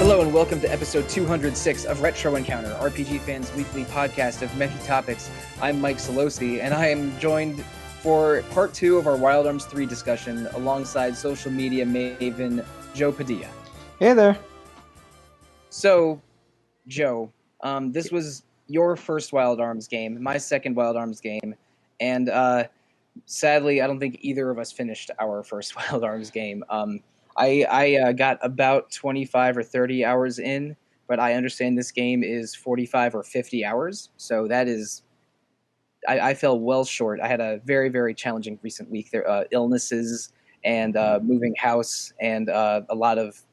Hello and welcome to episode 206 of Retro Encounter, RPG Fans' weekly podcast of many topics. I'm Mike Sollosi, and I am joined for part 2 of our Wild Arms 3 discussion alongside social media maven Joe Padilla. Hey there. So, Joe, this was your first Wild Arms game, my second Wild Arms game, and sadly, I don't think either of us finished our first Wild Arms game. I got about 25 or 30 hours in, but I understand this game is 45 or 50 hours. So that is, I fell well short. I had a very, very challenging recent week. There illnesses and moving house, and a lot of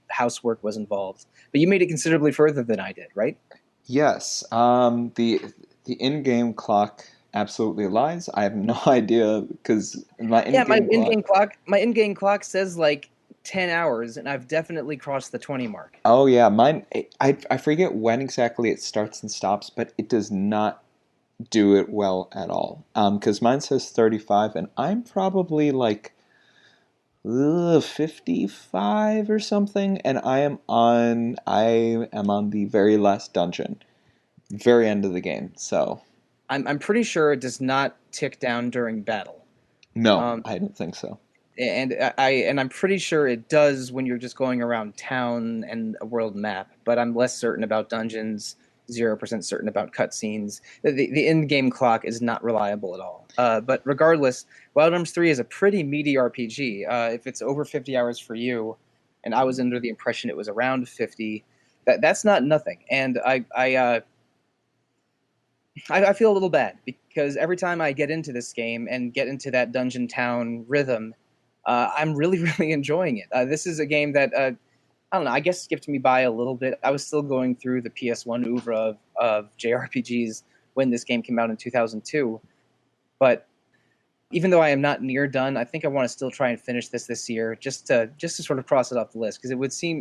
housework was involved. But you made it considerably further than I did, right? Yes. The in-game clock absolutely lies. I have no idea because my in-game clock says like 10 hours, and I've definitely crossed the 20 mark. Oh yeah, mine. I forget when exactly it starts and stops, but it does not do it well at all. Because mine says 35, and I'm probably like 55 or something, and I am on the very last dungeon, very end of the game. So I'm pretty sure it does not tick down during battle. No, I don't think so. And I'm pretty sure it does when you're just going around town and a world map, but I'm less certain about dungeons, 0% certain about cutscenes. The in-game clock is not reliable at all. But regardless, Wild Arms 3 is a pretty meaty RPG. If it's over 50 hours for you, and I was under the impression it was around 50, that's not nothing. And I feel a little bad because every time I get into this game and get into that dungeon town rhythm, I'm really, really enjoying it. This is a game that, I don't know, I guess skipped me by a little bit. I was still going through the PS1 oeuvre of JRPGs when this game came out in 2002. But even though I am not near done, I think I want to still try and finish this year just to sort of cross it off the list, because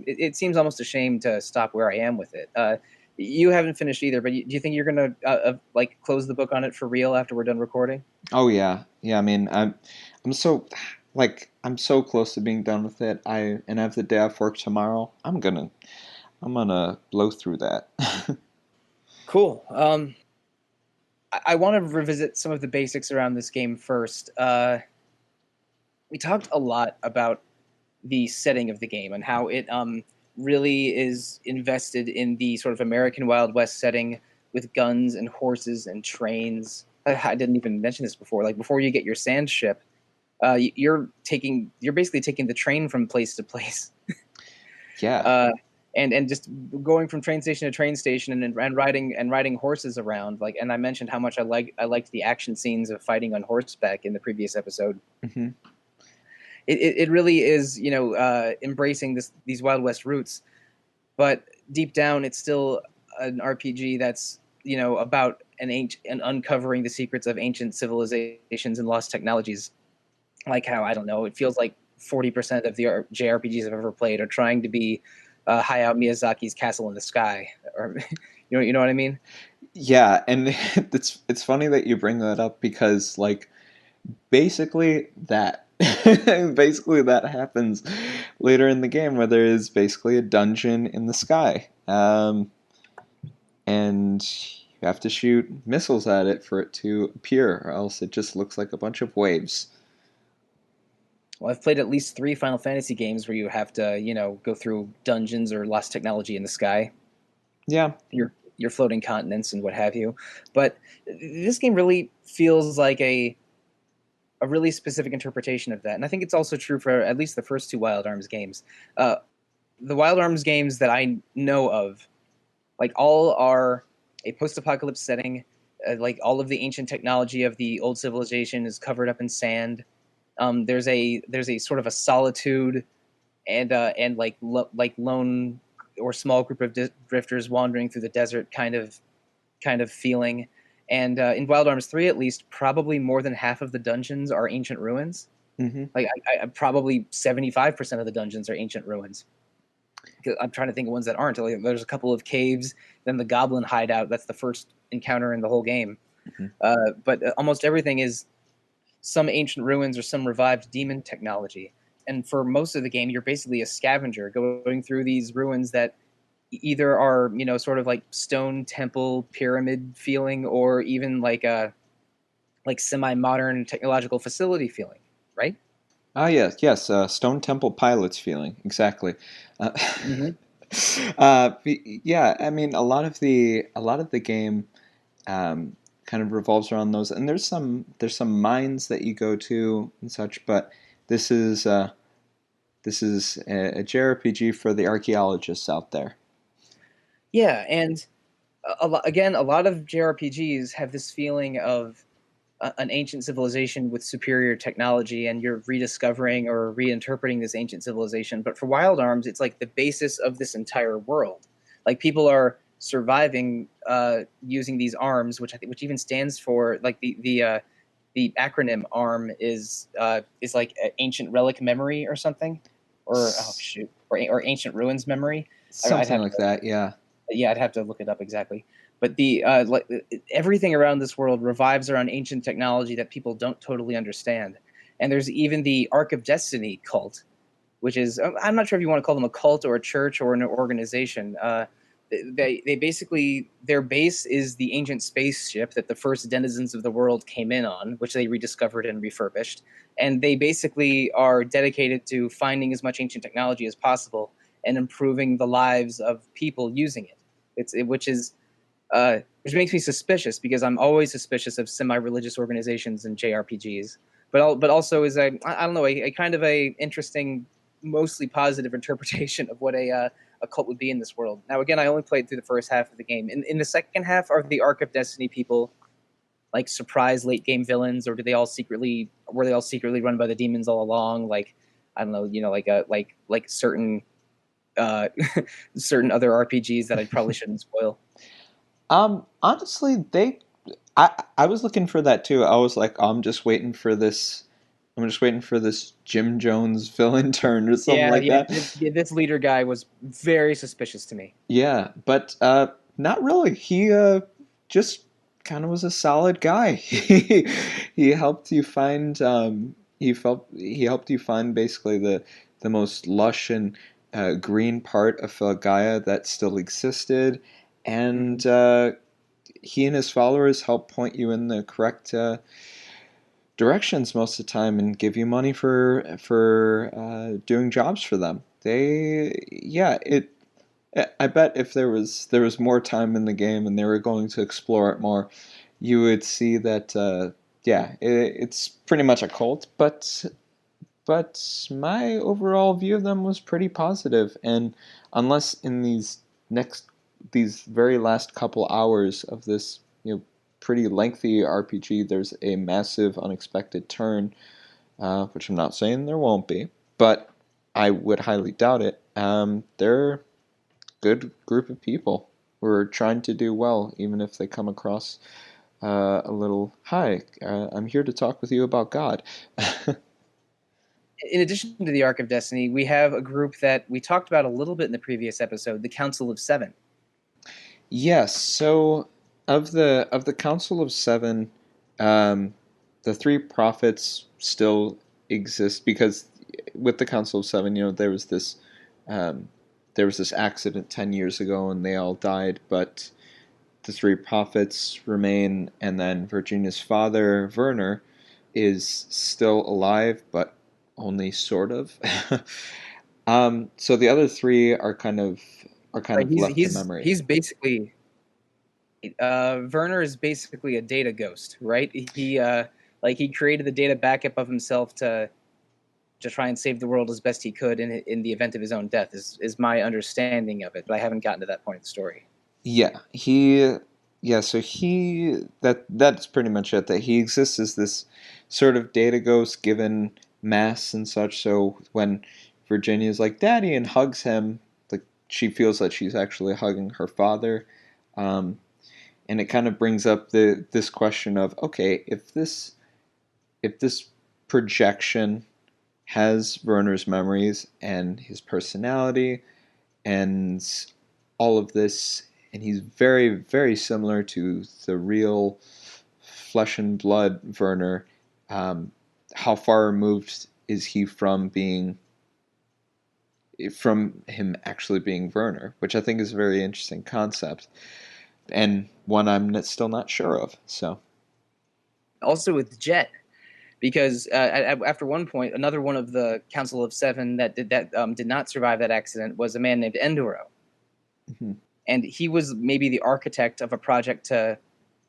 it seems almost a shame to stop where I am with it. You haven't finished either, but do you think you're going to like close the book on it for real after we're done recording? Oh yeah. I mean, I'm so close to being done with it. I have the day off work tomorrow. I'm gonna blow through that. Cool. I want to revisit some of the basics around this game first. We talked a lot about the setting of the game and how it really is invested in the sort of American Wild West setting with guns and horses and trains. I didn't even mention this before. Like, before you get your sand ship, you're basically taking the train from place to place. Yeah. And just going from train station to train station and riding horses around. Like, and I mentioned how much I liked the action scenes of fighting on horseback in the previous episode. Mm-hmm. It really is, embracing these Wild West roots, but deep down it's still an RPG that's, about and uncovering the secrets of ancient civilizations and lost technologies. Like how, I don't know, it feels like 40% of the JRPGs I've ever played are trying to be Hayao Miyazaki's Castle in the Sky, or you know what I mean? Yeah, and it's funny that you bring that up because like basically that basically that happens later in the game, where there is basically a dungeon in the sky, and you have to shoot missiles at it for it to appear, or else it just looks like a bunch of waves. Well, I've played at least 3 Final Fantasy games where you have to, go through dungeons or lost technology in the sky. Yeah. Your floating continents and what have you. But this game really feels like a really specific interpretation of that. And I think it's also true for at least the first 2 Wild Arms games. The Wild Arms games that I know of, like, all are a post-apocalypse setting. Like, all of the ancient technology of the old civilization is covered up in sand. There's a sort of a solitude and like lone or small group of drifters wandering through the desert kind of feeling. And in Wild Arms 3, at least, probably more than half of the dungeons are ancient ruins. Mm-hmm. Like, I probably 75% of the dungeons are ancient ruins. I'm trying to think of ones that aren't. Like, there's a couple of caves, then the goblin hideout. That's the first encounter in the whole game. Mm-hmm. But almost everything is some ancient ruins or some revived demon technology. and for most of the game, you're basically a scavenger going through these ruins that either are sort of like stone temple pyramid feeling, or even like a like semi-modern technological facility feeling, right? Ah, yes, yes. Stone Temple Pilots feeling exactly. Uh, Mm-hmm. yeah, I mean, a lot of the game kind of revolves around those, and there's some mines that you go to and such. But this is uh, this is a JRPG for the archaeologists out there. Yeah, and again, a lot of JRPGs have this feeling of an ancient civilization with superior technology, and you're rediscovering or reinterpreting this ancient civilization. But for Wild Arms, it's like the basis of this entire world. Like people are surviving using these arms, which even stands for like the acronym ARM is like ancient relic memory or something, or oh S- shoot, or ancient ruins memory. I'd Something have like that, yeah. yeah, I'd have to look it up exactly. But the like everything around this world revives around ancient technology that people don't totally understand. And there's even the Ark of Destiny cult, which is I'm not sure if you want to call them a cult or a church or an organization. They basically their base is the ancient spaceship that the first denizens of the world came in on, which they rediscovered and refurbished. And they basically are dedicated to finding as much ancient technology as possible and improving the lives of people using it. Which is which makes me suspicious because I'm always suspicious of semi-religious organizations and JRPGs. But also is I don't know a kind of a interesting, mostly positive interpretation of what a cult would be in this world. Now again, I only played through the first half of the game. In the second half, are the Ark of Destiny people like surprise late game villains, or do they all secretly were they all secretly run by the demons all along? Like I don't know, like like certain uh, certain other RPGs that I probably shouldn't spoil. Honestly, I was looking for that too. I was like, oh, I'm just waiting for this. I'm just waiting for this Jim Jones villain turn or something Yeah, like yeah, that. this leader guy was very suspicious to me. Yeah, but not really. He just kind of was a solid guy. He helped you find he helped you find basically the most lush and green part of Gaia that still existed, Hmm. and he and his followers helped point you in the correct directions most of the time and give you money for doing jobs for them. Yeah, it I bet if there was more time in the game and they were going to explore it more, you would see that yeah, it's pretty much a cult, but my overall view of them was pretty positive. And unless in these very last couple hours of this pretty lengthy RPG, there's a massive unexpected turn, which I'm not saying there won't be, but I would highly doubt it. They're good group of people who are trying to do well, even if they come across a little, hi, I'm here to talk with you about God. In addition to the Arc of Destiny, we have a group that we talked about a little bit in the previous episode, the Council of Seven. Yes, so of the Council of Seven, um, the three prophets still exist because with the Council of Seven, um, there was this accident 10 years ago, and they all died, but the three prophets remain, and then Virginia's father, Werner, is still alive, but only sort of. So the other three are kind of He's left to he's memory. he's basically Werner is basically a data ghost, right? He like he created the data backup of himself to try and save the world as best he could in the event of his own death is my understanding of it, but I haven't gotten to that point of the story. Yeah, so that's pretty much it. That he exists as this sort of data ghost given mass and such. So when Virginia's like daddy and hugs him, like she feels that she's actually hugging her father. Um, and it kind of brings up this question of, okay, if this projection has Werner's memories and his personality and all of this, and he's very, very similar to the real flesh and blood Werner. Um, how far removed is he from him actually being Werner, which I think is a very interesting concept and one I'm still not sure of. So, Also with Jet, because after one point, another one of the Council of Seven that did not survive that accident was a man named Enduro, mhm. and he was maybe the architect of a project to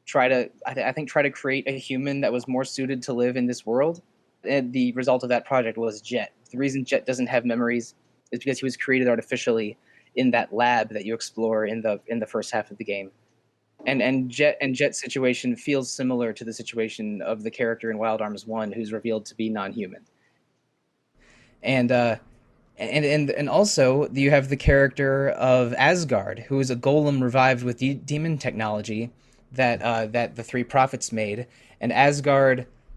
try to, I think, try to create a human that was more suited to live in this world. And the result of that project was Jet. The reason Jet doesn't have memories is because he was created artificially in that lab that you explore in the first half of the game. And Jet's situation feels similar to the situation of the character in Wild Arms 1, who's revealed to be non-human. And also you have the character of Asgard, who is a golem revived with demon technology that the three prophets made. And as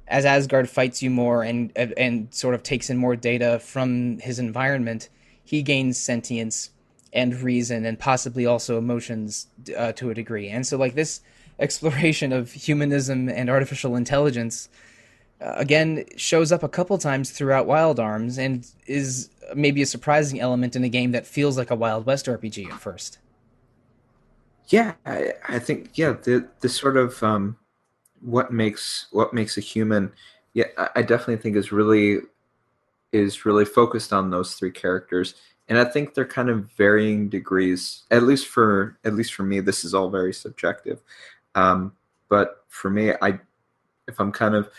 Asgard fights you more and sort of takes in more data from his environment, he gains sentience and reason and possibly also emotions to a degree. And so like this exploration of humanism and artificial intelligence again shows up a couple times throughout Wild Arms and is maybe a surprising element in a game that feels like a Wild West RPG at first. Yeah, I think yeah the sort of what makes a human. Yeah, I definitely think is really focused on those three characters, and I think they're kind of varying degrees. At least for me, this is all very subjective. But for me, if I'm kind of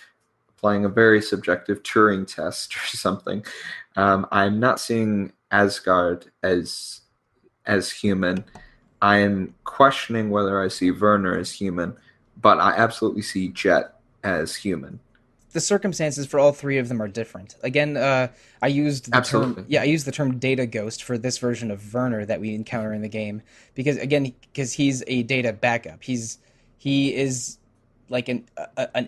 applying a very subjective Turing test or something, I'm not seeing Asgard as human. I am questioning whether I see Werner as human, but I absolutely see Jet as human. The circumstances for all three of them are different. Again, Absolutely. I used the term data ghost for this version of Werner that we encounter in the game because he's a data backup. He is like an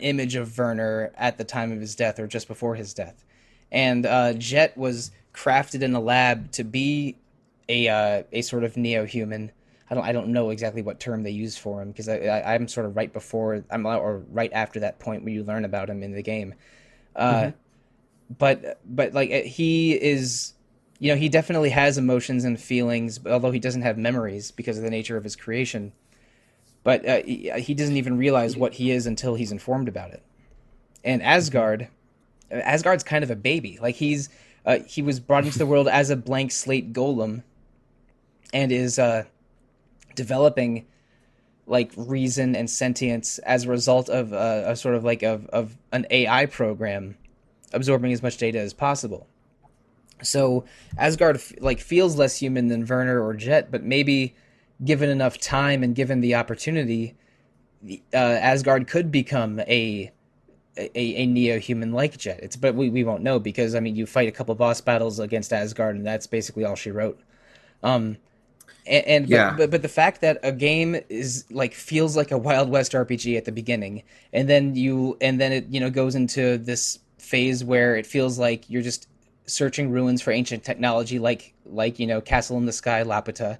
image of Werner at the time of his death or just before his death. And Jet was crafted in a lab to be a sort of neo human. I don't know exactly what term they use for him because I'm sort of right before I'm or right after that point where you learn about him in the game. Uh, Hmm. but like he is, he definitely has emotions and feelings, although he doesn't have memories because of the nature of his creation. But he doesn't even realize what he is until he's informed about it. And Hmm. Asgard's kind of a baby. Like he was brought into the world as a blank slate golem and is developing like reason and sentience as a result of a sort of like of an AI program absorbing as much data as possible. So Asgard like feels less human than Werner or Jet, but maybe given enough time and given the opportunity, Asgard could become a neo human like Jet. But we won't know because I mean you fight a couple boss battles against Asgard and that's basically all she wrote. Um, and Yeah. but the fact that a game is like feels like a Wild West RPG at the beginning, and then it goes into this phase where it feels like you're just searching ruins for ancient technology, like Castle in the Sky, Laputa,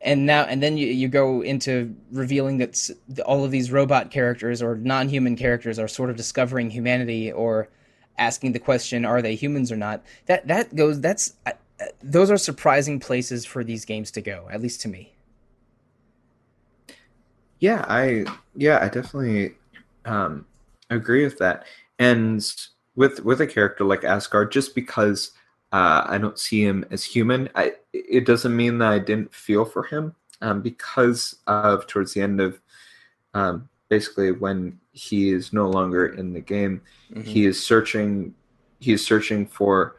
and then you go into revealing that all of these robot characters or non-human characters are sort of discovering humanity or asking the question, are they humans or not? That goes that's those are surprising places for these games to go, at least to me. Yeah, I definitely um, agree with that. And with a character like Asgard, just because I don't see him as human, it doesn't mean that I didn't feel for him, because of towards the end of, basically when he is no longer in the game, Hmm. he is searching. He is searching for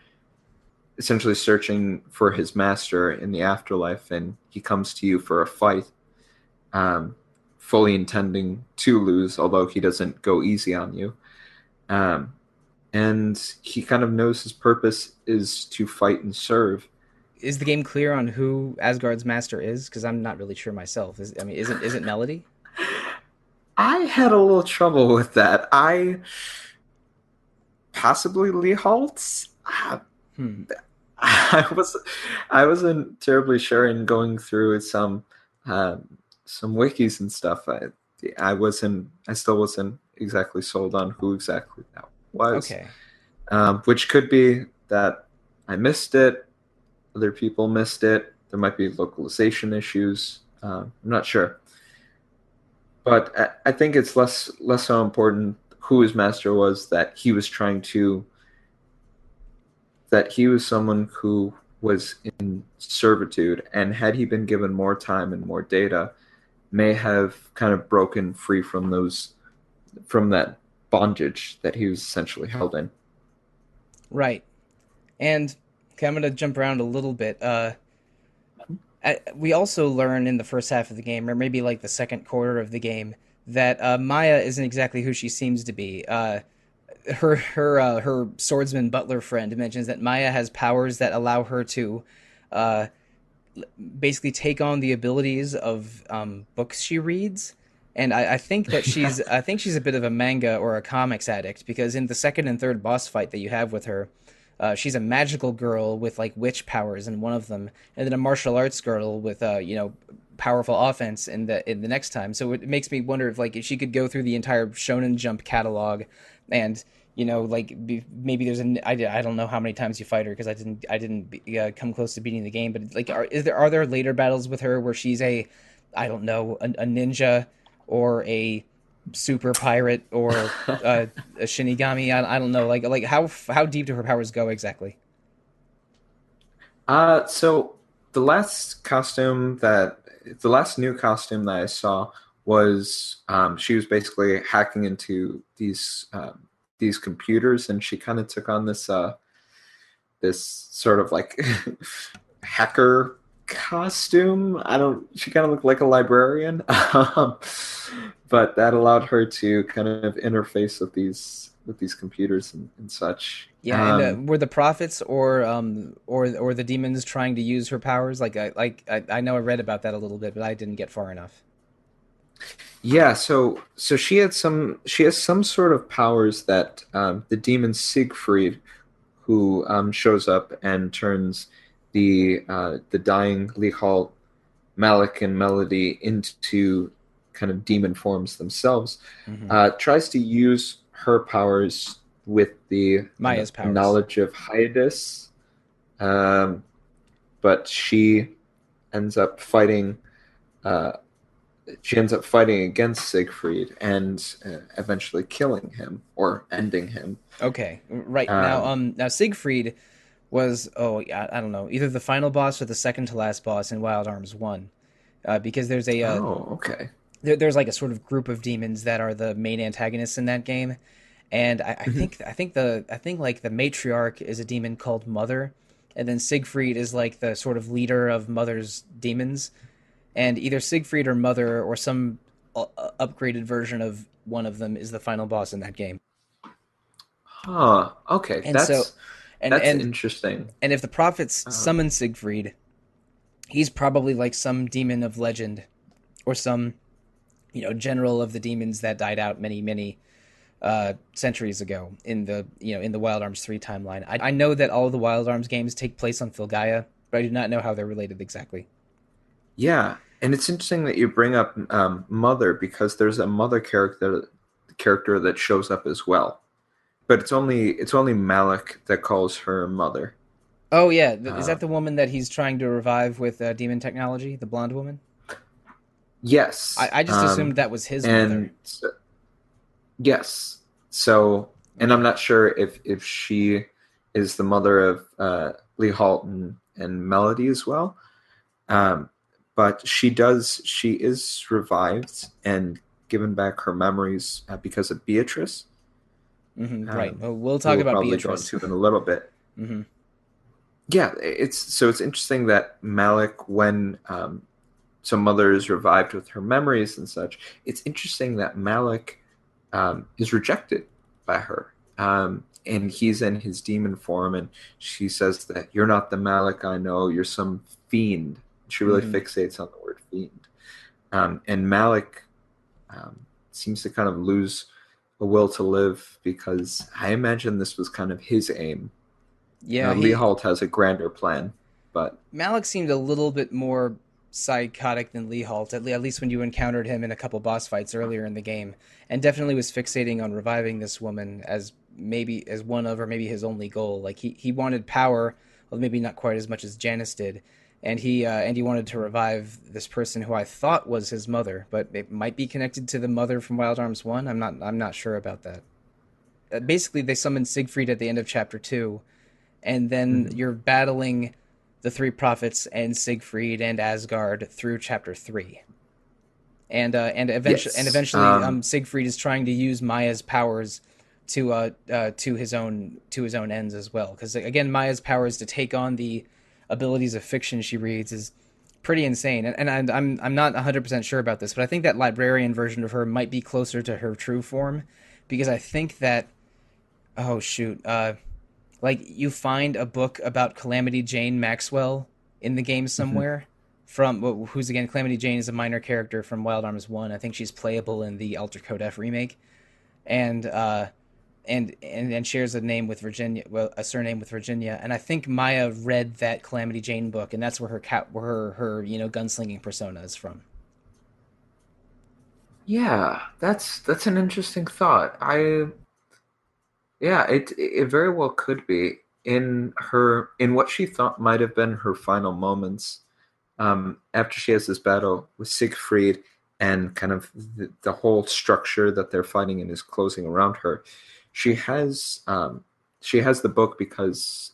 essentially searching for his master in the afterlife, and he comes to you for a fight, um, fully intending to lose, although he doesn't go easy on you. Um, and he kind of knows his purpose is to fight and serve. Is the game clear on who Asgard's master is? Because I'm not really sure myself. I mean, is it Melody? I had a little trouble with that. Possibly Lee Holtz. Hmm. I was I wasn't terribly sure in going through some wikis and stuff. I still wasn't exactly sold on who exactly that was. Okay. which could be that I missed it, other people missed it. There might be localization issues. I'm not sure, but I think it's less so important who his master was. That he was someone who was in servitude, and had he been given more time and more data, may have kind of broken free from that bondage that he was essentially held in. Right. And okay, I'm going to jump around a little bit. We also learn in the first half of the game, or maybe like the second quarter of the game, that Maya isn't exactly who she seems to be. Her swordsman butler friend mentions that Maya has powers that allow her to uh, basically take on the abilities of books she reads. And I think she's a bit of a manga or a comics addict because in the second and third boss fight that you have with her, she's a magical girl with like witch powers in one of them, and then a martial arts girl with powerful offense in the next time. So it makes me wonder if she could go through the entire Shonen Jump catalog, and maybe there's I don't know how many times you fight her because I didn't come close to beating the game, but like are there later battles with her where she's a I don't know a ninja or a super pirate or a shinigami. I don't know. Like how deep do her powers go exactly? So the the last new costume that I saw was she was basically hacking into these computers, and she kind of took on this sort of like hacker costume. I don't. She kind of looked like a librarian, but that allowed her to kind of interface with these computers and such. Yeah, and were the prophets or the demons trying to use her powers? I know I read about that a little bit, but I didn't get far enough. Yeah, so she has some sort of powers that the demon Siegfried, who shows up and turns the dying Lihal, Malik, and Melody into kind of demon forms themselves, Hmm. tries to use her powers with the Maya's powers. knowledge of Hyades, um, but ends up fighting. Uh, she ends up fighting against Siegfried and eventually killing him or ending him. Okay, right now, Um, now Siegfried was yeah, I don't know either the final boss or the second to last boss in Wild Arms One, because oh, okay. there's like a sort of group of demons that are the main antagonists in that game, and Mhm. I think like the matriarch is a demon called Mother, and then Siegfried is like the sort of leader of Mother's demons, and either Siegfried or Mother or some upgraded version of one of them is the final boss in that game. Huh. Okay, And so, and that's and interesting. and if the prophets Um, summon Siegfried, he's probably like some demon of legend or some general of the demons that died out many centuries ago in the in the Wild Arms 3 timeline. I know that all of the Wild Arms games take place on Filgaia, but I do not know how they're related exactly. yeah, and it's interesting that you bring up Mother because there's a Mother character that shows up as well, but it's only Malik that calls her Mother. Oh yeah, is Uh, that the woman that he's trying to revive with demon technology, the blonde woman? yes, I just assumed that was his and mother. yes. So, and I'm Okay. not sure if she is the mother of Lee Halton and Melody as well. Um, but she is revived and given back her memories because of Beatrice, Right. Well, we'll who talk we'll about probably go Beatrice. into in a little bit. Hmm. Yeah, it's interesting that Malik, when some mother is revived with her memories and such, it's interesting that Malik is rejected by her. And he's in his demon form, and she says that you're not the Malik I know, you're some fiend. She really Hmm. fixates on the word fiend. And Malik seems to kind of lose a will to live because I imagine this was kind of his aim. Yeah, Lee he Halt has a grander plan, but Malik seemed a little bit more. psychotic than Leholt, at least when you encountered him in a couple boss fights earlier in the game, and definitely was fixating on reviving this woman as maybe as one of or maybe his only goal. Like he wanted power, well maybe not quite as much as Janice did, and he wanted to revive this person who I thought was his mother, but it might be connected to the mother from Wild Arms 1. I'm not sure about that. Basically, they summoned Siegfried at the end of chapter 2, and then Mhm. you're battling the three prophets and Siegfried and Asgard through chapter 3. Yes. Eventually Siegfried is trying to use Maya's powers to his own ends as well, because again Maya's powers to take on the abilities of fiction she reads is pretty insane, and I'm not 100% sure about this, but I think that librarian version of her might be closer to her true form, because I think that oh shoot like you find a book about Calamity Jane Maxwell in the game Mhm. somewhere. From who's again Calamity Jane is a minor character from Wild Arms 1. I think she's playable in the Alter Code F remake, and and shares a name with Virginia, well, a surname with Virginia. And I think Maya read that Calamity Jane book, and that's where where her gunslinging persona is from. Yeah, that's an interesting thought. Yeah, it very well could be in what she thought might have been her final moments. After she has this battle with Siegfried and kind of the whole structure that they're fighting in is closing around her, she has she has the book because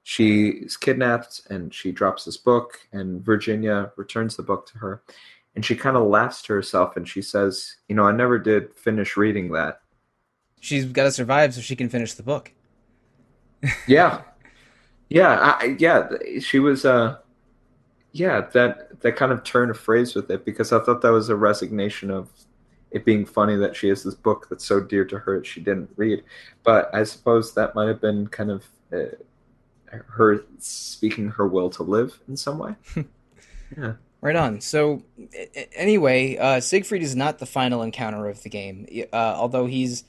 she is kidnapped and she drops this book and Virginia returns the book to her and she kind of laughs to herself and she says, you know, I never did finish reading that. She's got to survive so she can finish the book. Yeah, yeah, yeah. She was yeah, that kind of turn of phrase with it because I thought that was a resignation of it being funny that she has this book that's so dear to her that she didn't read. But I suppose that might have been kind of her speaking her will to live in some way. Yeah. Right on. So, anyway, Siegfried is not the final encounter of the game, although he's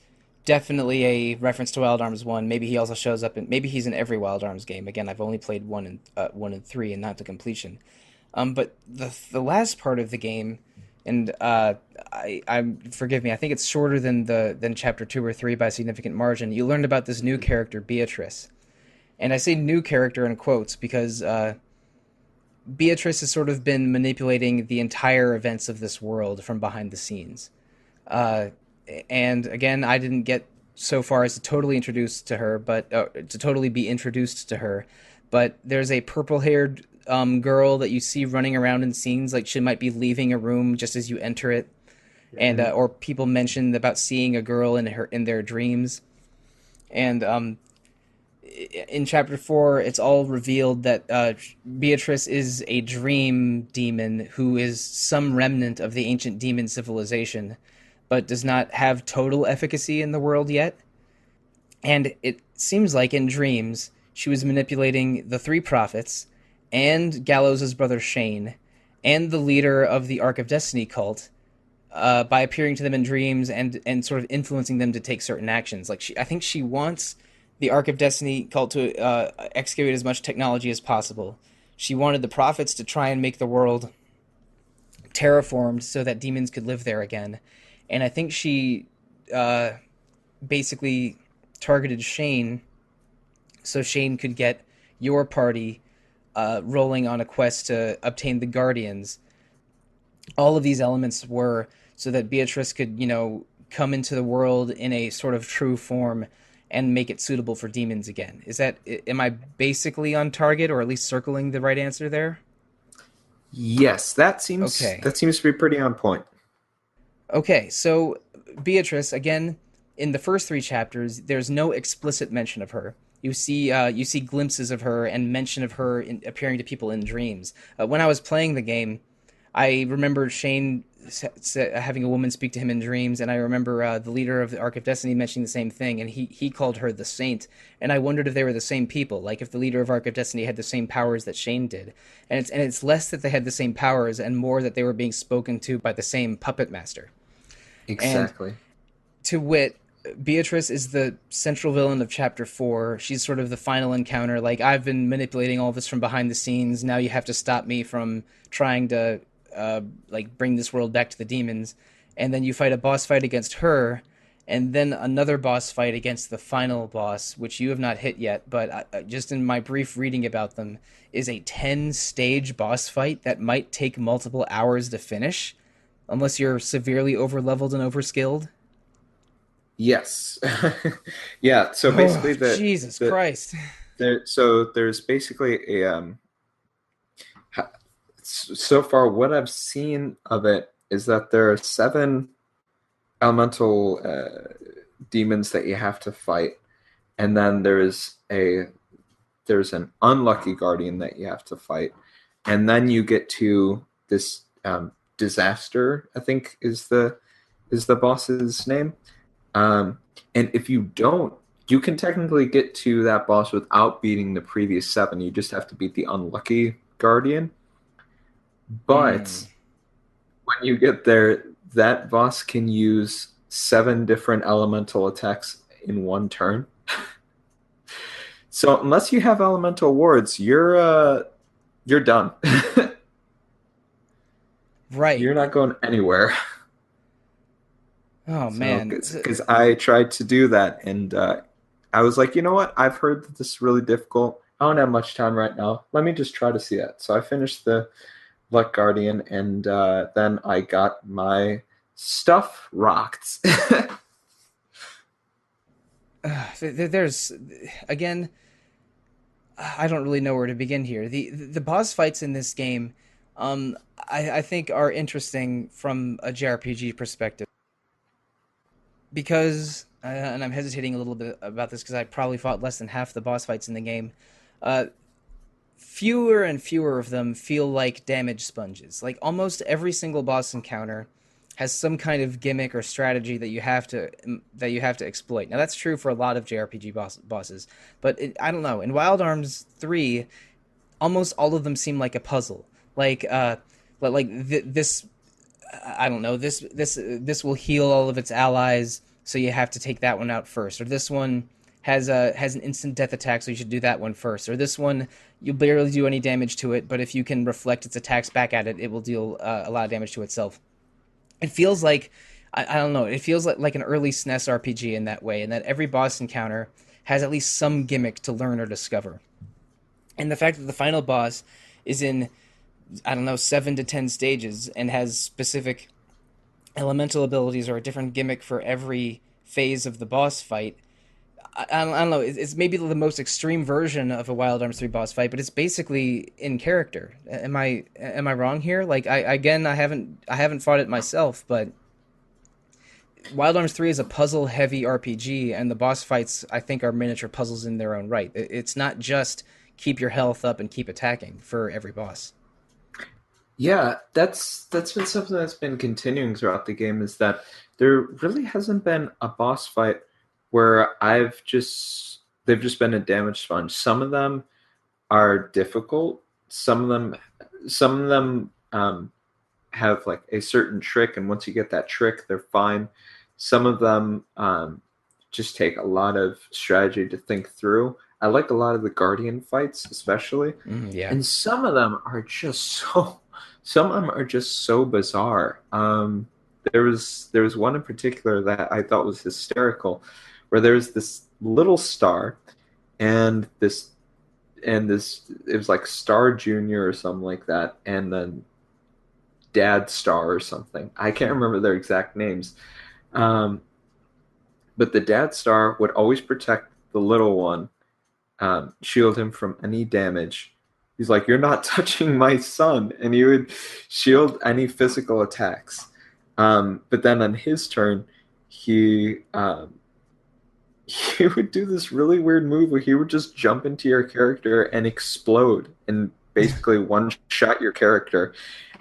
definitely a reference to Wild Arms 1. Maybe he also shows up in. Maybe he's in every Wild Arms game. Again, I've only played 1 and 3 and not to completion. But the last part of the game, and I forgive me, I think it's shorter than chapter 2 or 3 by a significant margin. You learned about this new character, Beatrice, and I say new character in quotes because Beatrice has sort of been manipulating the entire events of this world from behind the scenes. Uh, and again, I didn't get so far as to totally introduce to her, but to totally be introduced to her. But there's a purple-haired girl that you see running around in scenes, like she might be leaving a room just as you enter it, and Mhm. or people mentioned about seeing a girl in their dreams, and in chapter 4, it's all revealed that Beatrice is a dream demon who is some remnant of the ancient demon civilization, but does not have total efficacy in the world yet. And it seems like in dreams, she was manipulating the three prophets and Gallows' brother Shane and the leader of the Ark of Destiny cult by appearing to them in dreams and sort of influencing them to take certain actions. Like I think she wants the Ark of Destiny cult to excavate as much technology as possible. She wanted the prophets to try and make the world terraformed so that demons could live there again. And I think she uh, basically targeted Shane so Shane could get your party rolling on a quest to obtain the Guardians. All of these elements were so that Beatrice could, come into the world in a sort of true form and make it suitable for demons again. Am I basically on target or at least circling the right answer there? Yes, Okay. that seems to be pretty on point. Okay, so Beatrice, again, in the first 3 chapters, there's no explicit mention of her. You see glimpses of her and mention of her appearing to people in dreams. When I was playing the game, I remember Shane having a woman speak to him in dreams, and I remember the leader of the Ark of Destiny mentioning the same thing, and he called her the Saint, and I wondered if they were the same people, like if the leader of Ark of Destiny had the same powers that Shane did, and it's less that they had the same powers and more that they were being spoken to by the same puppet master, and Exactly. to wit. Beatrice is the central villain of chapter 4. She's sort of the final encounter. Like, I've been manipulating all this from behind the scenes. Now you have to stop me from trying to like bring this world back to the demons. And then you fight a boss fight against her, and then another boss fight against the final boss, which you have not hit yet. But just in my brief reading about them, is a 10-stage boss fight that might take multiple hours to finish, unless you're severely overleveled and overskilled. Yes. Yeah. So Oh, basically, Jesus Christ. there's basically a so far what I've seen of it is that there are seven elemental demons that you have to fight, and then there's an unlucky guardian that you have to fight, and then you get to this disaster. I think is the boss's name. And if you don't, you can technically get to that boss without beating the previous seven. You just have to beat the unlucky guardian. Mm. But when you get there, that boss can use seven different elemental attacks in one turn. So unless you have elemental wards, you're done. Right. You're not going anywhere. Oh So man. because I tried to do that, and I was like, you know what? I've heard that this is really difficult. I don't have much time right now. Let me just try to see it. So I finished the Luck Guardian, and then I got my stuff rocked. There's again, I don't really know where to begin here. The boss fights in this game, I think are interesting from a JRPG perspective because, and I'm hesitating a little bit about this because I probably fought less than half the boss fights in the game. Uh, Fewer and fewer of them feel like damage sponges. Like almost every single boss encounter has some kind of gimmick or strategy that you have to exploit. Now that's true for a lot of JRPG bosses, but I don't know. In Wild Arms 3, almost all of them seem like a puzzle. Like this I don't know. This will heal all of its allies, so you have to take that one out first. Or this one has an instant death attack, so you should do that one first. Or this one you barely do any damage to it, but if you can reflect its attacks back at it, it will deal a lot of damage to itself. It feels like I don't know. It feels like an early SNES RPG in that way, and that every boss encounter has at least some gimmick to learn or discover. And the fact that the final boss is in I don't know 7 to 10 stages and has specific elemental abilities or a different gimmick for every phase of the boss fight. I don't know. It's maybe the most extreme version of a Wild Arms 3 boss fight, but it's basically in character. Am I wrong here? Like again, I haven't fought it myself, but Wild Arms 3 is a puzzle heavy RPG, and the boss fights I think are miniature puzzles in their own right. It's not just keep your health up and keep attacking for every boss. Yeah, that's been something that's been continuing throughout the game is that there really hasn't been a boss fight where I've just they've just been a damage sponge. Some of them are difficult. Some of them have like a certain trick, and once you get that trick, they're fine. Some of them just take a lot of strategy to think through. I like a lot of the Guardian fights, especially, Yeah. and some of them are just so. Some of them are just so bizarre. There was one in particular that I thought was hysterical, where there was this little star, and this it was like Star Junior or something like that, and then Dad Star or something. I can't remember their exact names. Um, but the Dad Star would always protect the little one, shield him from any damage. He's like, "You're not touching my son," and he would shield any physical attacks. But then on his turn, he he would do this really weird move where he would just jump into your character and explode and basically one shot your character,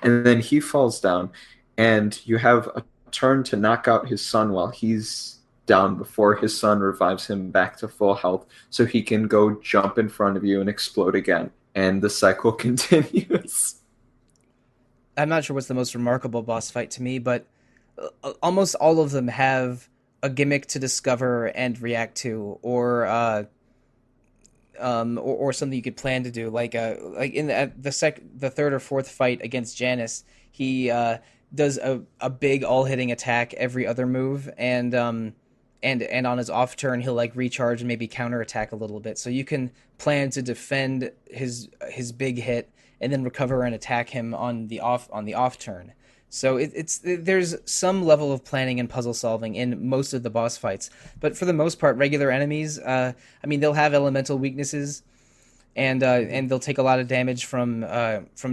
and then he falls down, and you have a turn to knock out his son while he's down before his son revives him back to full health so he can go jump in front of you and explode again, and the cycle continues. I'm not sure what's the most remarkable boss fight to me, but almost all of them have a gimmick to discover and react to, or something you could plan to do, like in the third or fourth fight against Janice, he does a big all hitting attack every other move, and on his off turn he'll like recharge and maybe counter attack a little bit, so you can plan to defend his big hit and then recover and attack him on the off turn. So there's some level of planning and puzzle solving in most of the boss fights, but for the most part, regular enemies, I mean, they'll have elemental weaknesses, and they'll take a lot of damage from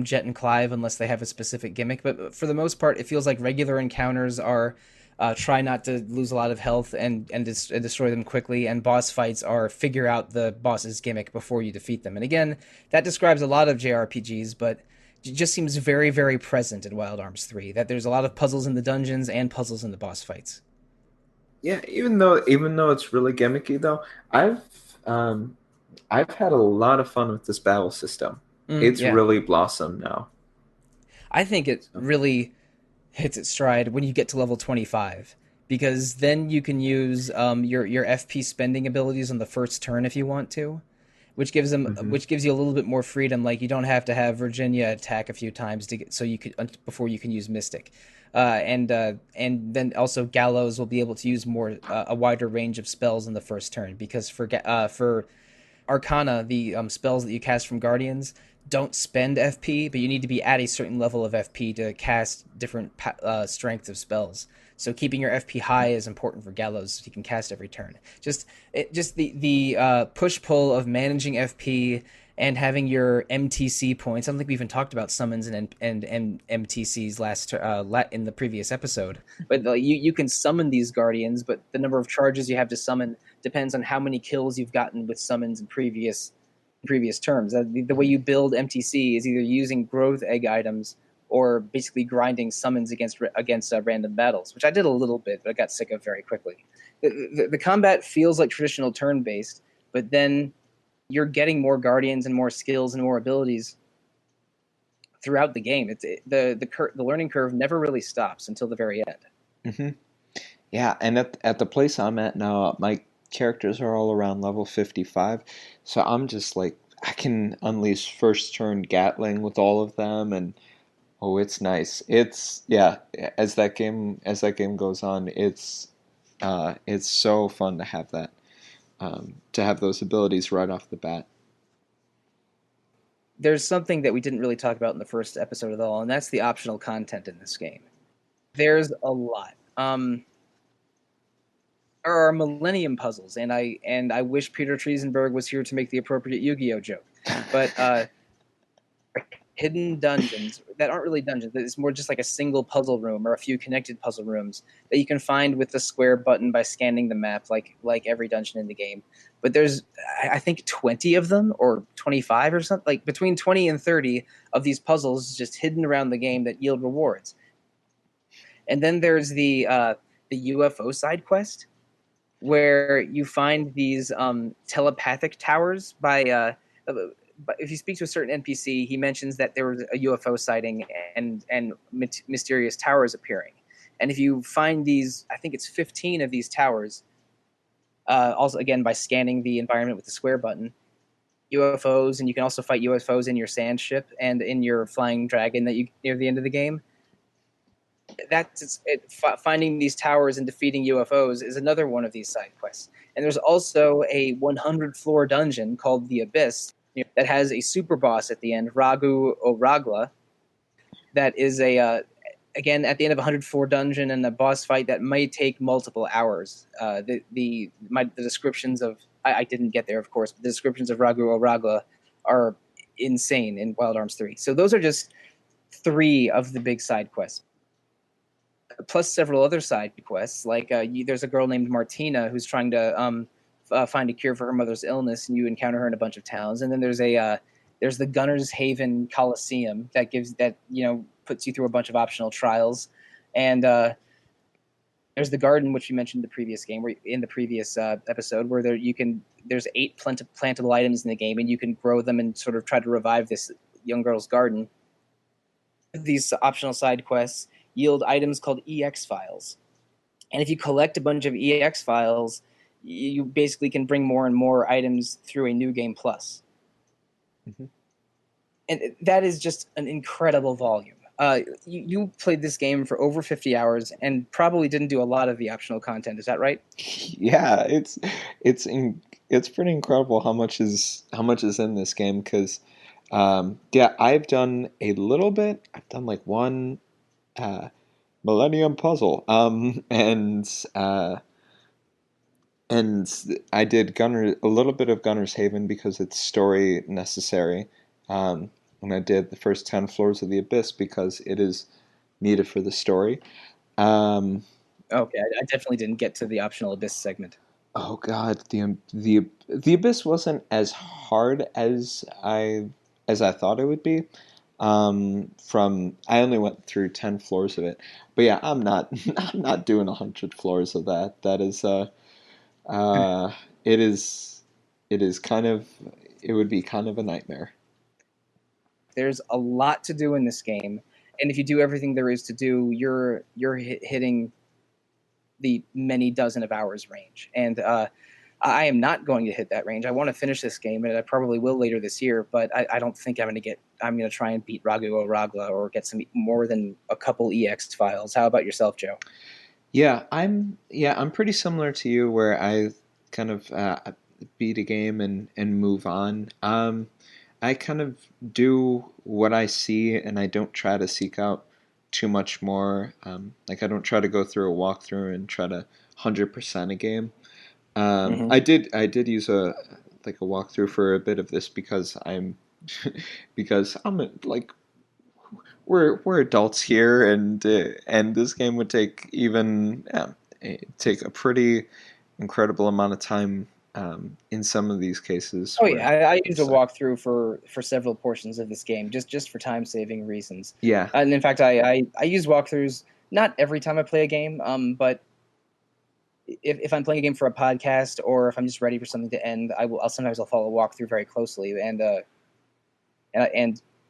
Jet and Clive unless they have a specific gimmick. But for the most part, it feels like regular encounters are try not to lose a lot of health and destroy them quickly, and boss fights are figure out the boss's gimmick before you defeat them. And again, that describes a lot of JRPGs, but it just seems very, very present in Wild Arms 3, that there's a lot of puzzles in the dungeons and puzzles in the boss fights. Yeah, even though it's really gimmicky though, I've had a lot of fun with this battle system. It's Yeah. really blossomed now. I think it So, really hits its stride when you get to level 25, because then you can use your FP spending abilities on the first turn if you want to, mhm. which gives you a little bit more freedom. Like, you don't have to have Virginia attack a few times to get so you could before you can use Mystic, and then also Gallows will be able to use more a wider range of spells in the first turn, because for Arcana, the spells that you cast from Guardians don't spend FP, but you need to be at a certain level of FP to cast different strengths of spells. So keeping your FP high is important for Gallows, so you can cast every turn. Just the push pull of managing FP and having your MTC points. I don't think we even talked about summons and MTCs in the previous episode. But you can summon these guardians, but the number of charges you have to summon depends on how many kills you've gotten with summons in previous terms. The way you build MTC is either using growth egg items or basically grinding summons against random battles, which I did a little bit, but I got sick of very quickly. The combat feels like traditional turn based, but then you're getting more guardians and more skills and more abilities throughout the game. The learning curve never really stops until the very end. Hmm. Yeah, and at the place I'm at now, my characters are all around level 55, so I'm just like I can unleash first turn Gatling with all of them, and oh, it's nice. It's yeah, as that game goes on, it's so fun to have those abilities right off the bat. There's something that we didn't really talk about in the first episode at all, and that's the optional content in this game. There's a lot. There are Millennium puzzles, and I wish Peter Triesenberg was here to make the appropriate Yu-Gi-Oh joke. But hidden dungeons that aren't really dungeons. It's more just like a single puzzle room or a few connected puzzle rooms that you can find with the square button by scanning the map, like every dungeon in the game. But there's, I think, 20 of them or 25 or something, like between 20 and 30 of these puzzles just hidden around the game that yield rewards. And then there's the UFO side quest, where you find these telepathic towers but if you speak to a certain NPC, he mentions that there was a UFO sighting and mysterious towers appearing. And if you find these, I think it's 15 of these towers, also again by scanning the environment with the square button, UFOs, and you can also fight UFOs in your sand ship and in your flying dragon that you near the end of the game. Finding these towers and defeating UFOs is another one of these side quests. And there's also a 100 floor dungeon called the Abyss that has a super boss at the end, Ragu Oragla, that is again at the end of a 100 floor dungeon and a boss fight that might take multiple hours. The descriptions of I didn't get there, of course, but the descriptions of Ragu Oragla are insane in Wild Arms 3. So those are just 3 of the big side quests, plus several other side quests. Like there's a girl named Martina who's trying to find a cure for her mother's illness, and you encounter her in a bunch of towns. And then there's the Gunner's Haven Coliseum that puts you through a bunch of optional trials, and there's the garden, which you mentioned in the previous game, in the previous episode, where there's 8 plantable items in the game, and you can grow them and sort of try to revive this young girl's garden. These optional side quests yield items called EX files, And if you collect a bunch of EX files, you basically can bring more and more items through a new game plus. Mhm. And that is just an incredible volume. You played this game for over 50 hours and probably didn't do a lot of the optional content. Is that right? Yeah, it's it's pretty incredible how much is in this game because yeah, I've done a little bit. I've done like one uh, Millennium Puzzle, uh, and I did Gunner a little bit of Gunner's Haven because it's story necessary, and I did the first 10 floors of the Abyss because it is needed for the story. Um, Okay, I definitely didn't get to the optional Abyss segment. Oh God, the Abyss wasn't as hard as I thought it would be. From I only went through 10 floors of it, but yeah, I'm not I'm not doing 100 floors of that. That is uh it is it is kind of it would be kind of a nightmare. There's a lot to do in this game, and if you do everything there is to do, you're hitting the many dozen of hours range. And I am not going to hit that range. I want to finish this game, and I probably will later this year. But I don't think I'm going to get. I'm going to try and beat Ragu or Ragla or get some more than a couple EX files. How about yourself, Joe? Yeah, I'm pretty similar to you where I kind of beat a game and move on. I kind of do what I see and I don't try to seek out too much more. Like I don't try to go through a walkthrough and try to 100% a game. Mm-hmm. I did use a like a walkthrough for a bit of this because I'm because like we're adults here, and this game would take even take a pretty incredible amount of time in some of these cases Oh where yeah, I use a it's like walkthrough for several portions of this game, just for time saving reasons. yeah, And in fact, I use walkthroughs not every time I play a game, but if I'm playing a game for a podcast or if I'm just ready for something to end, I'll sometimes I'll follow a walkthrough very closely. And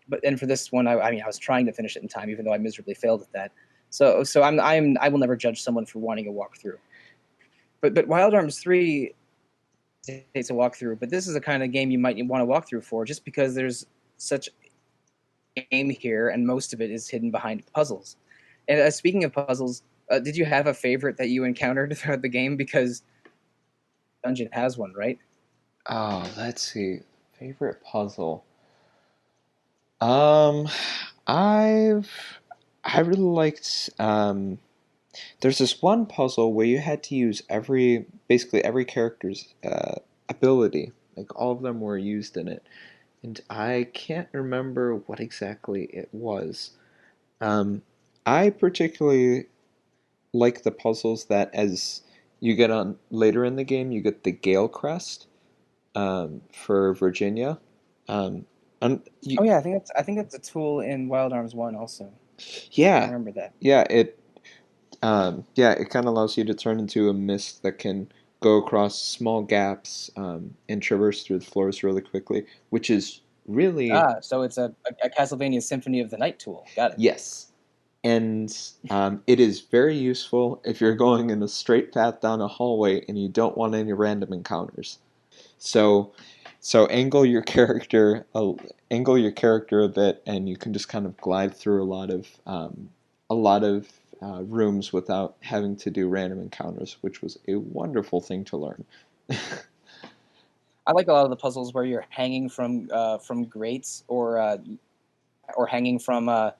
but and for this one, I mean I was trying to finish it in time, even though I miserably failed at that. So I will never judge someone for wanting a walkthrough. But Wild Arms 3 takes a walkthrough, but this is the kind of game you might want a walkthrough for, just because there's such game here, and most of it is hidden behind puzzles. And speaking of puzzles, did you have a favorite that you encountered throughout the game? Because Dungeon has one, right? oh, let's see, favorite puzzle. Um, I've I really liked there's this one puzzle where you had to use basically every character's ability, like all of them were used in it, and I can't remember what exactly it was. Um, I particularly like the puzzles that as you get on later in the game, you get the Gale Crest for Virginia. Um, and Oh you, yeah, I think that's a tool in Wild Arms 1 also. I yeah, remember that. yeah, yeah, it kind of allows you to turn into a mist that can go across small gaps and traverse through the floors really quickly, which is really Ah, so it's a Castlevania Symphony of the Night tool. Got it. yes. And it is very useful if you're going in a straight path down a hallway and you don't want any random encounters. So, so angle your character a bit, and you can just kind of glide through a lot of rooms without having to do random encounters, which was a wonderful thing to learn. I like a lot of the puzzles where you're hanging from grates or hanging from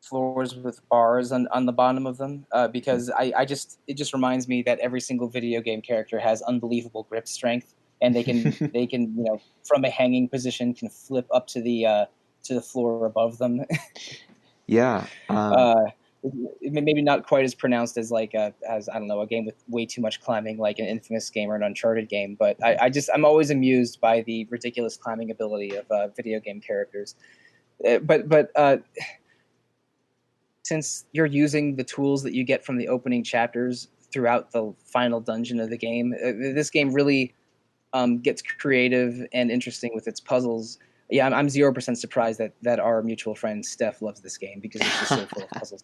floors with bars on the bottom of them, because I just it just reminds me that every single video game character has unbelievable grip strength, and they can from a hanging position can flip up to the floor above them. Yeah, uh, Maybe not quite as pronounced as as I don't know, a game with way too much climbing like an Infamous game or an Uncharted game, but I'm always amused by the ridiculous climbing ability of video game characters. But since you're using the tools that you get from the opening chapters throughout the final dungeon of the game, this game really gets creative and interesting with its puzzles. Yeah, I'm 0% surprised that our mutual friend Steph loves this game because it's just so full of puzzles.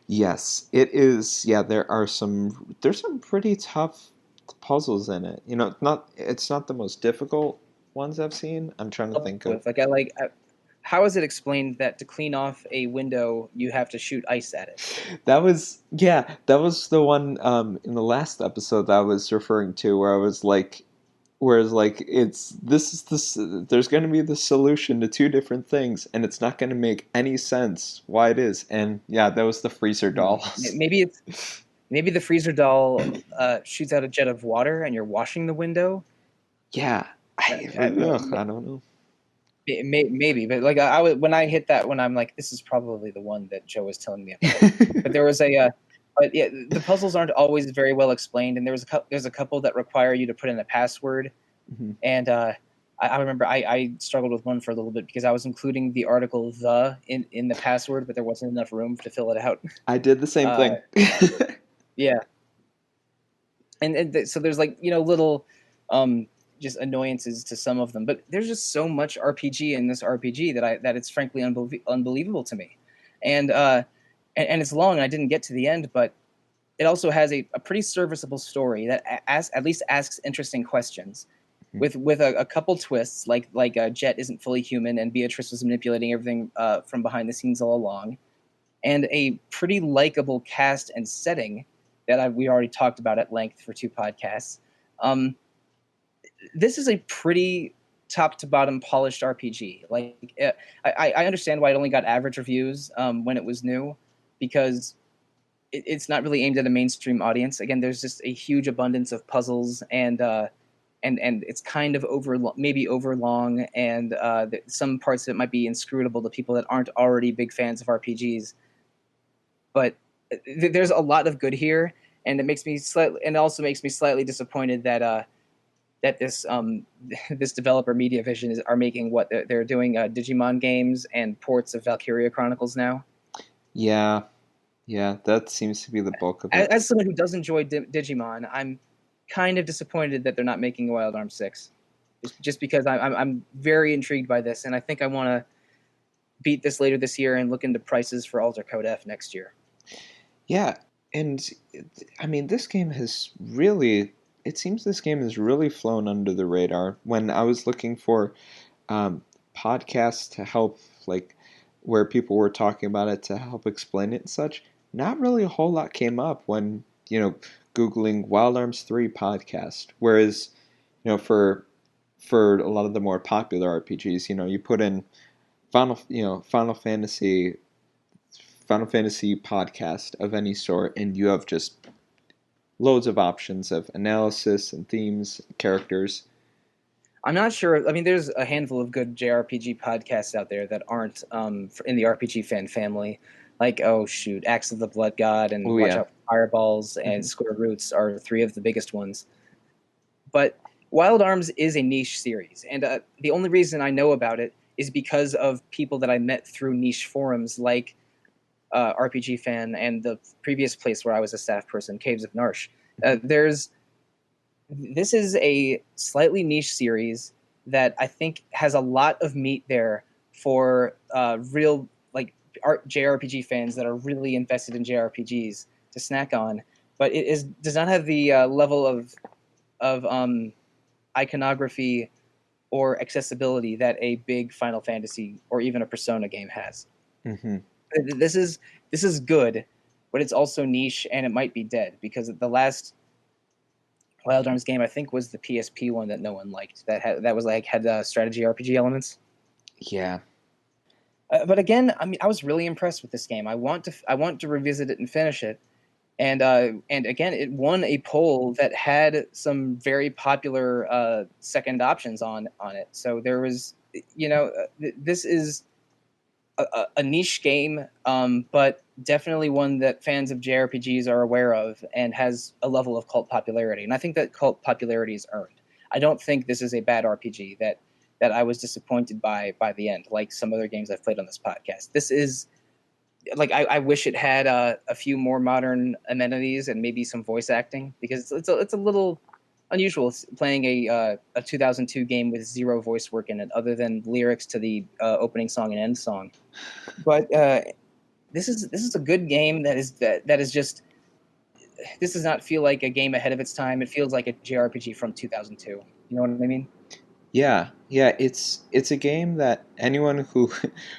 Yes, it is. Yeah, there's some pretty tough puzzles in it. It's not the most difficult ones I've seen. I'm trying to think of. With how is it explained that to clean off a window you have to shoot ice at it? That was the one in the last episode that I was referring to where I was like, whereas like there's going to be the solution to two different things and it's not going to make any sense why it is. And yeah, that was the freezer dolls. Maybe the freezer doll shoots out a jet of water and you're washing the window. Yeah, I don't know. Maybe, but like when I hit that one, I'm like, this is probably the one that Joe was telling me about. But there was but yeah, the puzzles aren't always very well explained, and there's a couple that require you to put in a password, Mm-hmm. and I remember I struggled with one for a little bit because I was including the article "the" in the password, but there wasn't enough room to fill it out. I did the same thing. Yeah, and so there's like little just annoyances to some of them, but there's just so much RPG in this RPG that it's frankly unbelievable to me, and and it's long and I didn't get to the end, but it also has a pretty serviceable story that at least asks interesting questions with a couple twists, like Jet isn't fully human and Beatrice was manipulating everything from behind the scenes all along, and a pretty likable cast and setting that we already talked about at length for 2 podcasts. This is a pretty top to bottom polished RPG. Like I understand why it only got average reviews when it was new, because it's not really aimed at a mainstream audience. Again, there's just a huge abundance of puzzles and it's kind of maybe overlong, and some parts of it might be inscrutable to people that aren't already big fans of RPGs. But there's a lot of good here, and it also makes me slightly disappointed that this this developer Media Vision are making what they're doing Digimon games and ports of Valkyria Chronicles now. Yeah, that seems to be the bulk of it. As someone who does enjoy Digimon, I'm kind of disappointed that they're not making Wild Arms 6. Just because I'm very intrigued by this, and I think I want to beat this later this year and look into prices for Alter Code F next year. Yeah, and I mean, this game has really. It seems this game has really flown under the radar. When I was looking for podcasts to help, like where people were talking about it to help explain it and such, not really a whole lot came up when Googling Wild Arms 3 podcast. Whereas, for a lot of the more popular RPGs, you put in Final Fantasy podcast of any sort, and you have just loads of options of analysis and themes, characters. I'm not sure. I mean, there's a handful of good JRPG podcasts out there that aren't in the RPG fan family. Like, Axe of the Blood God and Watch Out for Fireballs and Square Roots are 3 of the biggest ones. But Wild Arms is a niche series, and the only reason I know about it is because of people that I met through niche forums like RPG Fan and the previous place where I was a staff person, Caves of Narsh. This is a slightly niche series that I think has a lot of meat there for real JRPG fans that are really invested in JRPGs to snack on. But does not have the level of iconography or accessibility that a big Final Fantasy or even a Persona game has. Mm-hmm. This is good, but it's also niche, and it might be dead because the last Wild Arms game I think was the PSP one that no one liked. That had strategy RPG elements. Yeah. But again, I mean, I was really impressed with this game. I want to revisit it and finish it. And again, it won a poll that had some very popular second options on it. So there was, this is a niche game, but definitely one that fans of JRPGs are aware of and has a level of cult popularity. And I think that cult popularity is earned. I don't think this is a bad RPG that I was disappointed by the end, like some other games I've played on this podcast. This is like I wish it had a few more modern amenities and maybe some voice acting, because it's a little unusual playing a 2002 game with zero voice work in it, other than lyrics to the opening song and end song. But this is a good game that is just, this does not feel like a game ahead of its time. It feels like a JRPG from 2002. You know what I mean? Yeah, yeah, it's a game that anyone who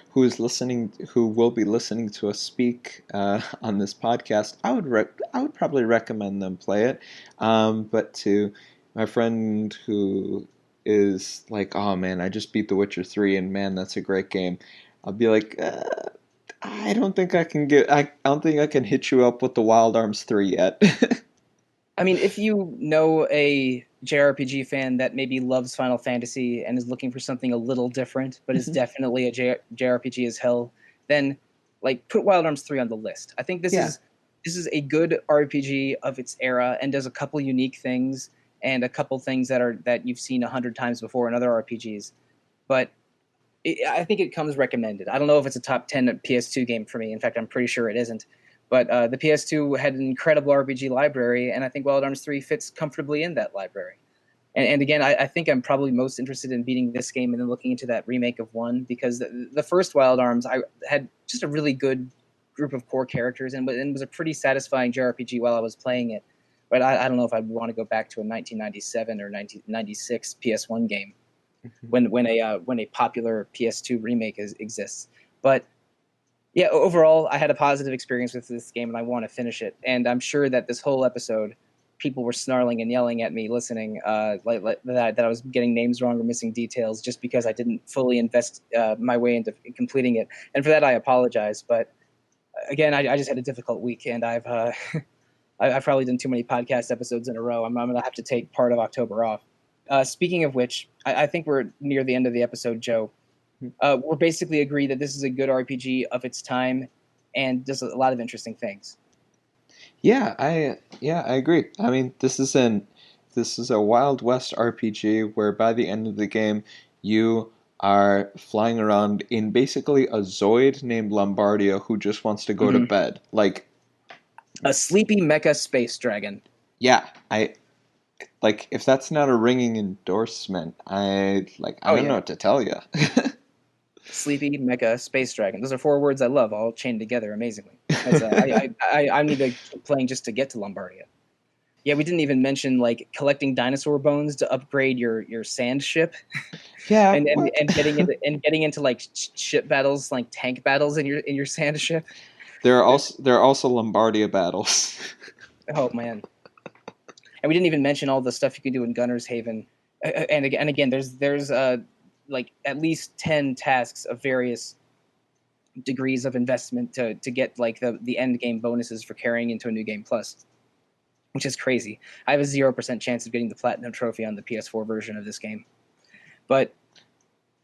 who will be listening to us speak on this podcast, I would probably recommend them play it. But to my friend who is like, oh man, I just beat The Witcher 3, and man, that's a great game. I'll be like, I don't think I don't think I can hit you up with the Wild Arms 3 yet. I mean, if you know a JRPG fan that maybe loves Final Fantasy and is looking for something a little different, but is definitely a JRPG as hell, then like put Wild Arms 3 on the list. I think this Yeah. is this is a good RPG of its era and does a couple unique things and a couple things that you've seen 100 times before in other RPGs. But I think it comes recommended. I don't know if it's a top 10 PS2 game for me. In fact, I'm pretty sure it isn't. But the PS2 had an incredible RPG library, and I think Wild Arms 3 fits comfortably in that library. And again, I think I'm probably most interested in beating this game and then looking into that remake of 1, because the first Wild Arms, I had just a really good group of core characters and was a pretty satisfying JRPG while I was playing it. But I don't know if I'd want to go back to a 1997 or 1996 PS1 game when a popular PS2 remake exists. But yeah, overall, I had a positive experience with this game, and I want to finish it. And I'm sure that this whole episode, people were snarling and yelling at me, listening, like that I was getting names wrong or missing details, just because I didn't fully invest my way into completing it. And for that, I apologize. But again, I just had a difficult week, and I've probably done too many podcast episodes in a row. I'm going to have to take part of October off. Speaking of which, I think we're near the end of the episode, Joe. We're basically agreed that this is a good RPG of its time and does a lot of interesting things. Yeah, I agree. I mean, this is a Wild West RPG where by the end of the game you are flying around in basically a Zoid named Lombardia who just wants to go to Mhm. bed. Like, A sleepy mecha space dragon. yeah, I like if that's not a ringing endorsement, I Oh don't know yeah, what to tell you. sleepy mecha space dragon. Those are 4 words I love, all chained together amazingly. That's I need to keep playing just to get to Lombardia. Yeah, we didn't even mention like collecting dinosaur bones to upgrade your sand ship, Yeah, and and, what? and getting into like ship battles, like tank battles in your sand ship. There are also Lombardia battles. Oh man. And we didn't even mention all the stuff you can do in Gunner's Haven. And again, there's like at least 10 tasks of various degrees of investment to get like the end game bonuses for carrying into a new game plus, which is crazy. I have a 0% chance of getting the platinum trophy on the PS4 version of this game, but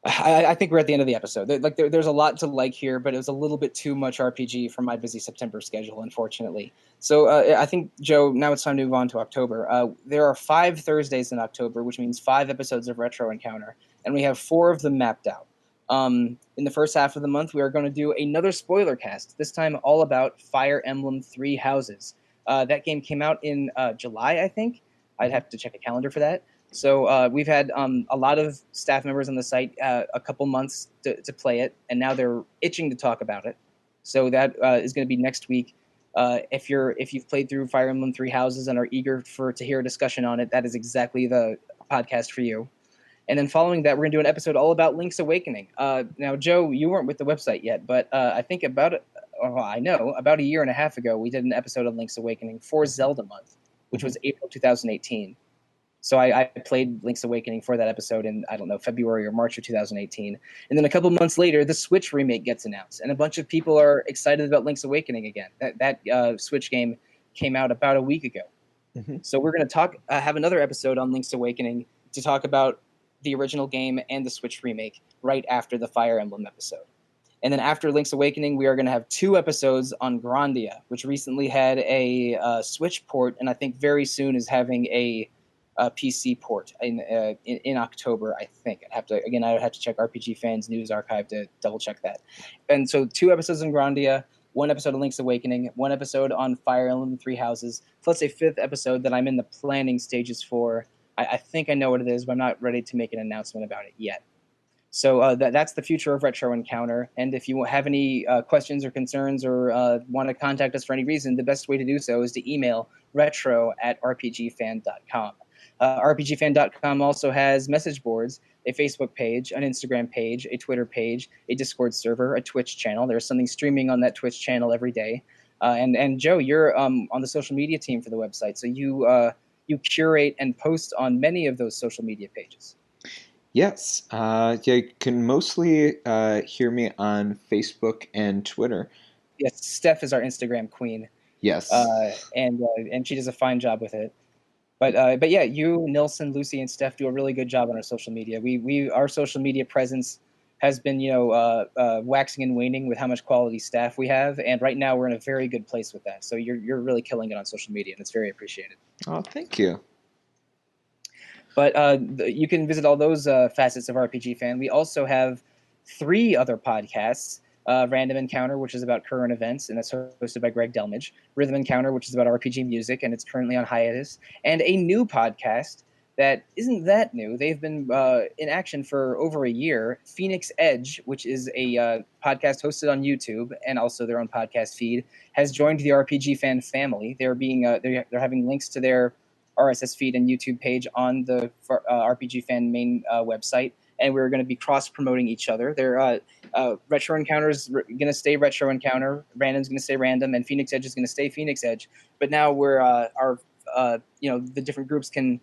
I think we're at the end of the episode. There's a lot to like here, but it was a little bit too much RPG for my busy September schedule, unfortunately. So I think, Joe, now it's time to move on to October. There are 5 Thursdays in October, which means 5 episodes of Retro Encounter, and we have 4 of them mapped out. In the first half of the month, we are going to do another spoiler cast, this time all about Fire Emblem Three Houses. That game came out in July, I think. I'd have to check a calendar for that. So we've had a lot of staff members on the site a couple months to play it, and now they're itching to talk about it. So that is going to be next week. If you've played through Fire Emblem Three Houses and are eager to hear a discussion on it, that is exactly the podcast for you. And then following that, we're going to do an episode all about Link's Awakening. Now, Joe, you weren't with the website yet, but I think about a year and a half ago, we did an episode on Link's Awakening for Zelda Month, which was April 2018. So I played Link's Awakening for that episode in, I don't know, February or March of 2018. And then a couple months later, the Switch remake gets announced, and a bunch of people are excited about Link's Awakening again. That Switch game came out about a week ago. Mm-hmm. So we're going to have another episode on Link's Awakening to talk about the original game and the Switch remake right after the Fire Emblem episode. And then after Link's Awakening, we are going to have 2 episodes on Grandia, which recently had a Switch port, and I think very soon is having a PC port in October, I think. I would have to check RPG Fans News Archive to double check that. And so 2 episodes on Grandia, one episode of Link's Awakening, one episode on Fire Emblem Three Houses, plus a fifth episode that I'm in the planning stages for. I think I know what it is, but I'm not ready to make an announcement about it yet. So that's the future of Retro Encounter. And if you have any questions or concerns or want to contact us for any reason, the best way to do so is to email retro@rpgfan.com. RPGfan.com also has message boards, a Facebook page, an Instagram page, a Twitter page, a Discord server, a Twitch channel. There's something streaming on that Twitch channel every day. And Joe, you're on the social media team for the website, so you curate and post on many of those social media pages. Yes, you can mostly hear me on Facebook and Twitter. Yes, Steph is our Instagram queen. Yes, and she does a fine job with it. But yeah, you, Nilsson, Lucy, and Steph do a really good job on our social media. Our social media presence has been waxing and waning with how much quality staff we have, and right now we're in a very good place with that. So you're really killing it on social media, and it's very appreciated. Oh, thank you. But you can visit all those facets of RPG Fan. We also have 3 other podcasts. Random Encounter, which is about current events, and that's hosted by Greg Delmage. Rhythm Encounter, which is about RPG music, and it's currently on hiatus. And a new podcast that isn't that new. They've been in action for over a year. Phoenix Edge, which is a podcast hosted on YouTube and also their own podcast feed, has joined the RPG Fan family. They're having links to their RSS feed and YouTube page on the RPG Fan main website, and we're going to be cross-promoting each other. Retro Encounter's going to stay Retro Encounter, Random's going to stay Random, and Phoenix Edge is going to stay Phoenix Edge. But now the different groups can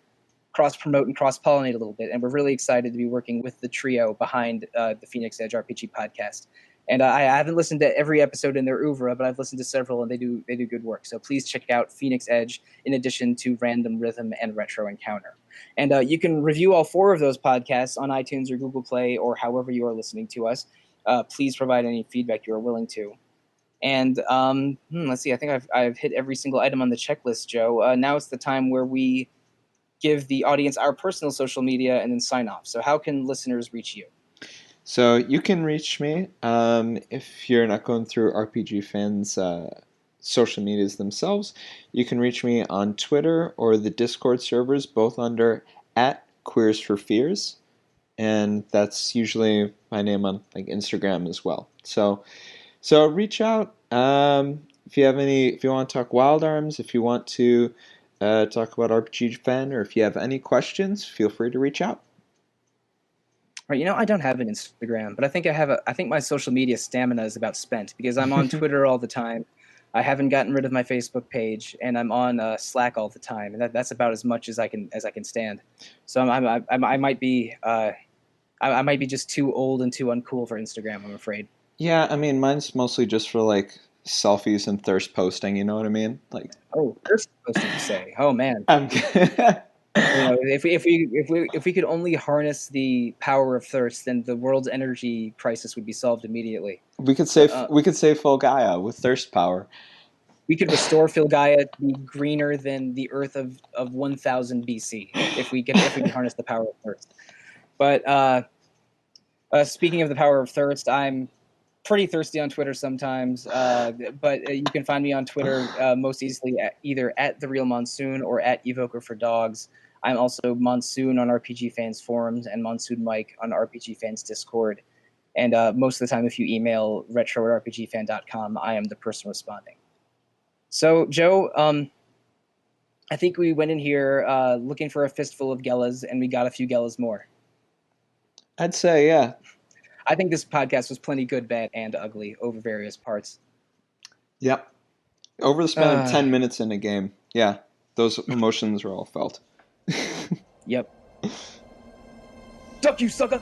cross-promote and cross-pollinate a little bit, and we're really excited to be working with the trio behind the Phoenix Edge RPG podcast. And I haven't listened to every episode in their oeuvre, but I've listened to several, and they do good work. So please check out Phoenix Edge in addition to Random, Rhythm, and Retro Encounter. And you can review all 4 of those podcasts on iTunes or Google Play or however you are listening to us. Please provide any feedback you are willing to. And let's see, I think I've hit every single item on the checklist, Joe. Now it's the time where we give the audience our personal social media and then sign off. So how can listeners reach you? So you can reach me if you're not going through RPG Fans' social medias themselves. You can reach me on Twitter or the Discord servers, both under @QueersForFears, and that's usually my name on Instagram as well. So reach out if you want to talk Wild Arms, if you want to talk about RPG Fan, or if you have any questions, feel free to reach out. Right, I don't have an Instagram, but I think my social media stamina is about spent because I'm on Twitter all the time. I haven't gotten rid of my Facebook page, and I'm on Slack all the time, and that's about as much as I can stand. So I might be just too old and too uncool for Instagram, I'm afraid. Yeah, I mean, mine's mostly just for selfies and thirst posting. You know what I mean? Thirst posting, you say? Oh man. If we could only harness the power of thirst, then the world's energy crisis would be solved immediately. We could save Fulgaia with thirst power. We could restore Fulgaia to be greener than the Earth of 1000 BC if we could harness the power of thirst. But speaking of the power of thirst, I'm pretty thirsty on Twitter sometimes, but you can find me on Twitter most easily either at The Real Monsoon or at Evoker for Dogs. I'm also Monsoon on RPG Fans forums and Monsoon Mike on RPG Fans Discord. And most of the time, if you email retro@rpgfan.com, I am the person responding. So, Joe, I think we went in here looking for a fistful of Gellas, and we got a few Gellas more. I'd say, yeah. I think this podcast was plenty good, bad, and ugly over various parts. Yep. Over the span of 10 minutes in a game, yeah, those emotions were all felt. Yep. Duck, you sucker!